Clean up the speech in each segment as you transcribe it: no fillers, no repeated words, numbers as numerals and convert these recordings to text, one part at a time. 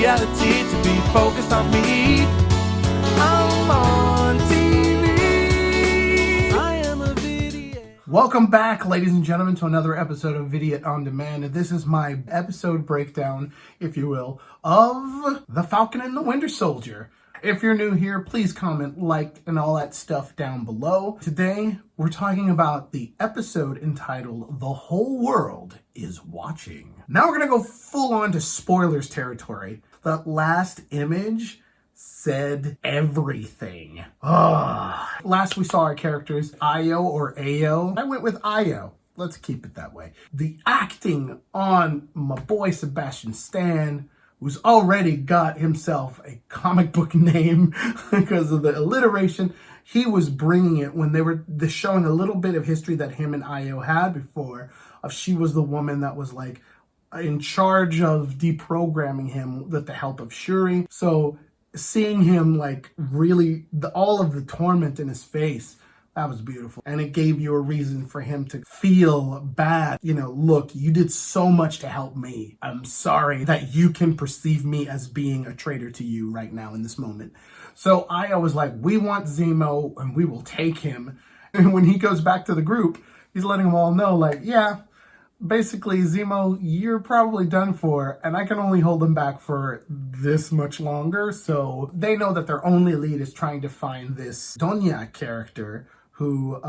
reality to be focused on me. I'm on TV. I am a Vidiot. Welcome back, ladies and gentlemen, to another episode of Vidiot on Demand. This is my episode breakdown, if you will, of The Falcon and the Winter Soldier. If you're new here, please comment, like, and all that stuff down below. Today, we're talking about the episode entitled The Whole World is Watching. Now we're going to go full on to spoilers territory. That last image said everything. Last we saw our characters, Io or Ayo. I went with Io. Let's keep it that way. The acting on my boy Sebastian Stan, who's already got himself a comic book name because of the alliteration. He was bringing it when they were showing a little bit of history that him and Io had before. She was the woman that was like in charge of deprogramming him with the help of Shuri. So seeing him like really, all of the torment in his face, that was beautiful. And it gave you a reason for him to feel bad. You know, look, you did so much to help me. I'm sorry that you can perceive me as being a traitor to you right now in this moment. So I was like, we want Zemo and we will take him. And when he goes back to the group, he's letting them all know, like, yeah, basically, Zemo, you're probably done for, and I can only hold them back for this much longer. So they know that their only lead is trying to find this Donya character who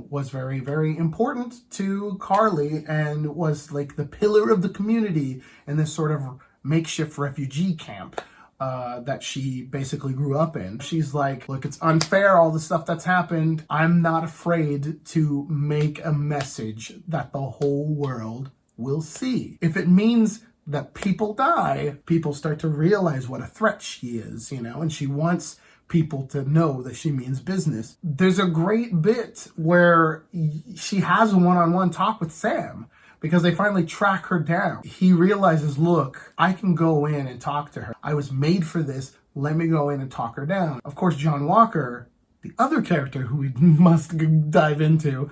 was very, very important to Carly and was like the pillar of the community in this sort of makeshift refugee camp that she basically grew up in. She's like, look, it's unfair, all the stuff that's happened. I'm not afraid to make a message that the whole world will see. If it means that people die, people start to realize what a threat she is, you know, and she wants people to know that she means business. There's a great bit where she has a one-on-one talk with Sam because they finally track her down. He realizes, look, I can go in and talk to her. I was made for this. Let me go in and talk her down. Of course, John Walker, the other character who we must dive into,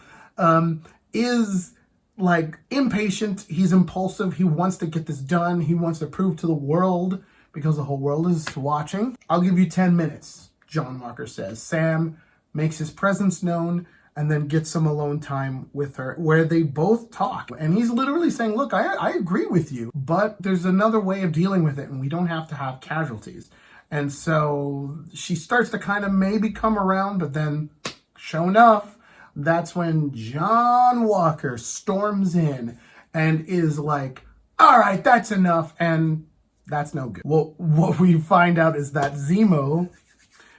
is like impatient. He's impulsive. He wants to get this done. He wants to prove to the world because the whole world is watching. I'll give you 10 minutes, John Walker says. Sam makes his presence known and then gets some alone time with her where they both talk. And he's literally saying, look, I agree with you, but there's another way of dealing with it and we don't have to have casualties. And so she starts to kind of maybe come around, but then sure enough, that's when John Walker storms in and is like, all right, that's enough. And that's no good. Well, what we find out is that Zemo,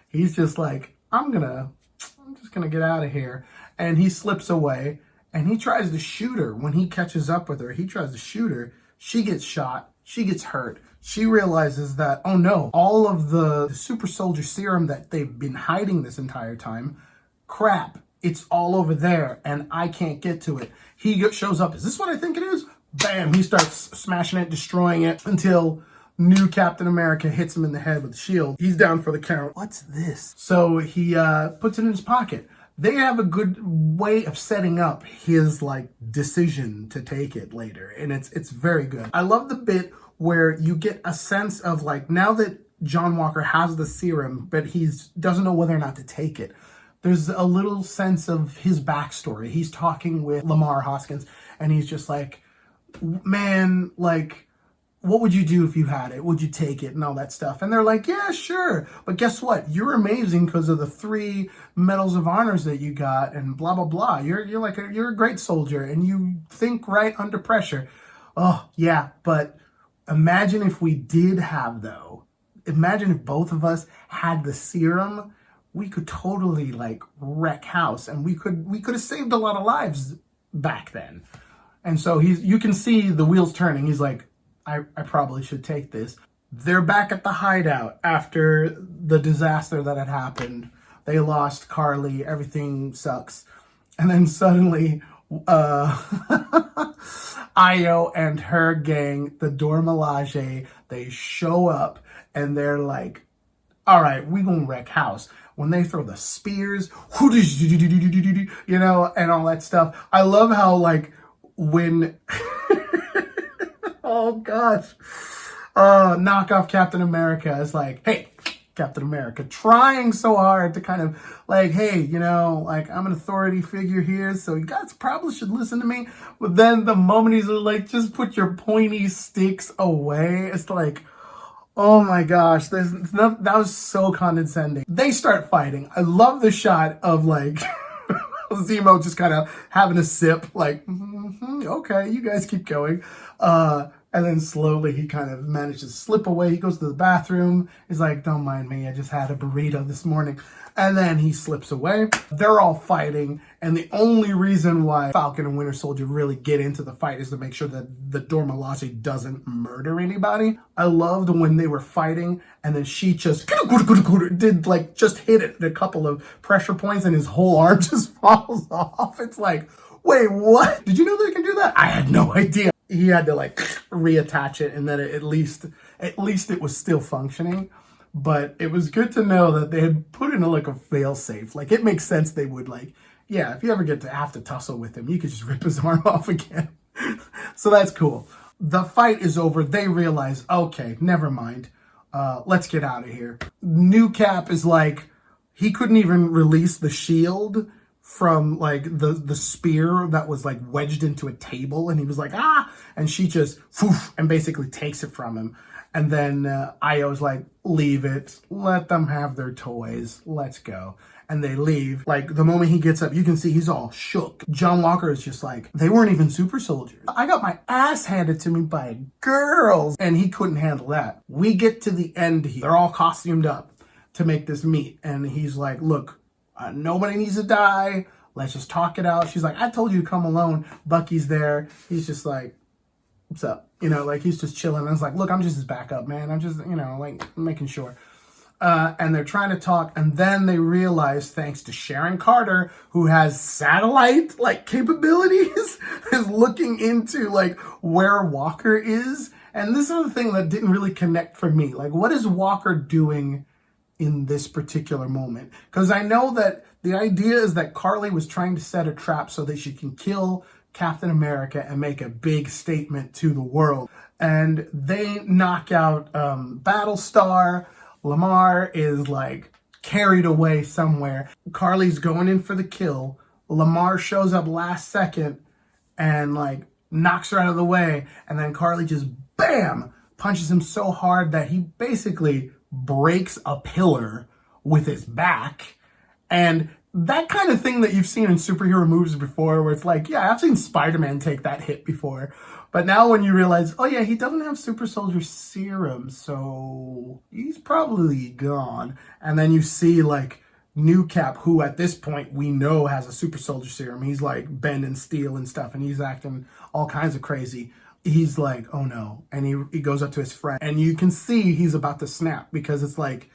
he's just like, I'm just gonna get out of here. And he slips away and he tries to shoot her. When he catches up with her, he tries to shoot her. She gets shot. She gets hurt. She realizes that, oh no, all of the super soldier serum that they've been hiding this entire time, crap, it's all over there and I can't get to it. He shows up. Is this what I think it is? Bam, he starts smashing it, destroying it until new Captain America hits him in the head with the shield. He's down for the count. What's this? So he puts it in his pocket. They have a good way of setting up his like decision to take it later. And it's very good. I love the bit where you get a sense of like, now that John Walker has the serum, but doesn't know whether or not to take it. There's a little sense of his backstory. He's talking with Lamar Hoskins and he's just like, man, like, what would you do if you had it? Would you take it and all that stuff? And they're like, yeah, sure. But guess what? You're amazing because of the 3 medals of honors that you got and blah, blah, blah. You're a great soldier and you think right under pressure. Oh, yeah. But imagine if we did have, though. Imagine if both of us had the serum. We could totally like wreck house and we could have saved a lot of lives back then. And so you can see the wheels turning. He's like, I probably should take this. They're back at the hideout after the disaster that had happened. They lost Carly. Everything sucks. And then suddenly, Io and her gang, the Dora Milaje, they show up and they're like, all right, we gonna wreck house. When they throw the spears, you know, and all that stuff. I love how like when, oh gosh. knockoff Captain America is like, hey, Captain America, trying so hard to kind of like, hey, you know, like I'm an authority figure here, so you guys probably should listen to me. But then the moment he's like, just put your pointy sticks away, it's like, oh my gosh, that was so condescending. They start fighting. I love the shot of like Zemo just kind of having a sip, like, okay, you guys keep going. And then slowly he kind of manages to slip away. He goes to the bathroom. He's like, don't mind me, I just had a burrito this morning. And then he slips away. They're all fighting. And the only reason why Falcon and Winter Soldier really get into the fight is to make sure that the Dora Milaje doesn't murder anybody. I loved when they were fighting and then she just did like just hit it a couple of pressure points and his whole arm just falls off. It's like, wait, what? Did you know they can do that? I had no idea. He had to like reattach it and then at least it was still functioning. But it was good to know that they had put in like a fail safe. Like it makes sense they would like, yeah, if you ever get to have to tussle with him, you could just rip his arm off again. So that's cool. The fight is over. They realize, okay, never mind. Let's get out of here. New Cap is like, he couldn't even release the shield from like the spear that was like wedged into a table, and he was like, ah, and she just and basically takes it from him. And then Io's like, leave it, let them have their toys, let's go. And they leave. Like the moment he gets up, you can see he's all shook. John Walker is just like, they weren't even super soldiers. I got my ass handed to me by girls, and he couldn't handle that. We get to the end here. They're all costumed up to make this meet, and he's like, look, nobody needs to die. Let's just talk it out. She's like, I told you to come alone. Bucky's there. He's just like, what's up? You know, like he's just chilling. And it's like, look, I'm just his backup, man. I'm just, you know, like making sure. And they're trying to talk. And then they realize, thanks to Sharon Carter, who has satellite like capabilities, is looking into like where Walker is. And this is the thing that didn't really connect for me. Like, what is Walker doing in this particular moment? Because I know that the idea is that Carly was trying to set a trap so that she can kill Captain America and make a big statement to the world. And they knock out Battlestar. Lamar is like carried away somewhere. Carly's going in for the kill. Lamar shows up last second and like knocks her out of the way. And then Carly just bam punches him so hard that he basically breaks a pillar with his back. And that kind of thing that you've seen in superhero movies before, where it's like, yeah, I've seen Spider-Man take that hit before. But now when you realize, oh yeah, he doesn't have super soldier serum, so he's probably gone. And then you see like New Cap, who at this point we know has a super soldier serum. He's like bending steel and stuff, and he's acting all kinds of crazy. He's like, oh no. And he goes up to his friend, and you can see he's about to snap, because it's like,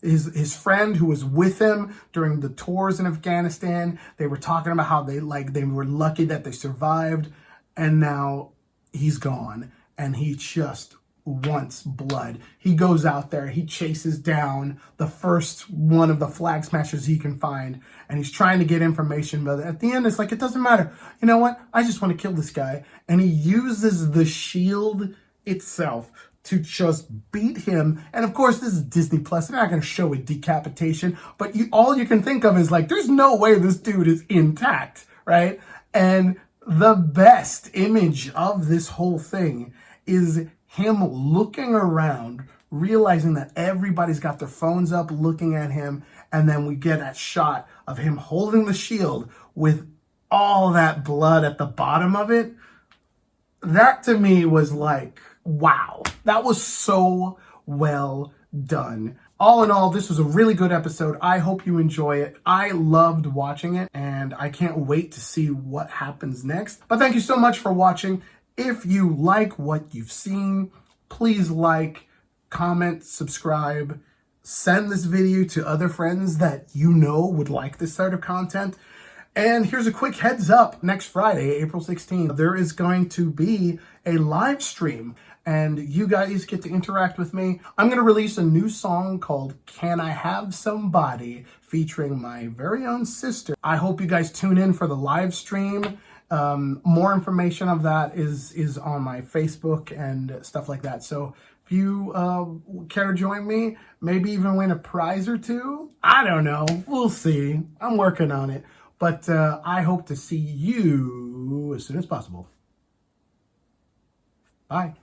his friend who was with him during the tours in Afghanistan, they were talking about how they were lucky that they survived, and now he's gone and he just wants blood. He goes out there, he chases down the first one of the flag smashers he can find, and he's trying to get information, but at the end it's like, it doesn't matter. You know what? I just want to kill this guy. And he uses the shield itself to just beat him. And of course, this is Disney Plus. They're not going to show a decapitation, but all you can think of is like, there's no way this dude is intact, right? And the best image of this whole thing is him looking around, realizing that everybody's got their phones up looking at him. And then we get that shot of him holding the shield with all that blood at the bottom of it. That to me was like, wow, that was so well done. All in all, this was a really good episode. I hope you enjoy it. I loved watching it, and I can't wait to see what happens next. But thank you so much for watching. If you like what you've seen, please like, comment, subscribe, send this video to other friends that you know would like this sort of content. And here's a quick heads up. Next Friday, April 16th, there is going to be a live stream, and you guys get to interact with me. I'm going to release a new song called Can I Have Somebody, featuring my very own sister. I hope you guys tune in for the live stream. More information of that is on my Facebook and stuff like that. So If you care to join me, maybe even win a prize or two. I don't know. We'll see. I'm working on it. But I hope to see you as soon as possible. Bye.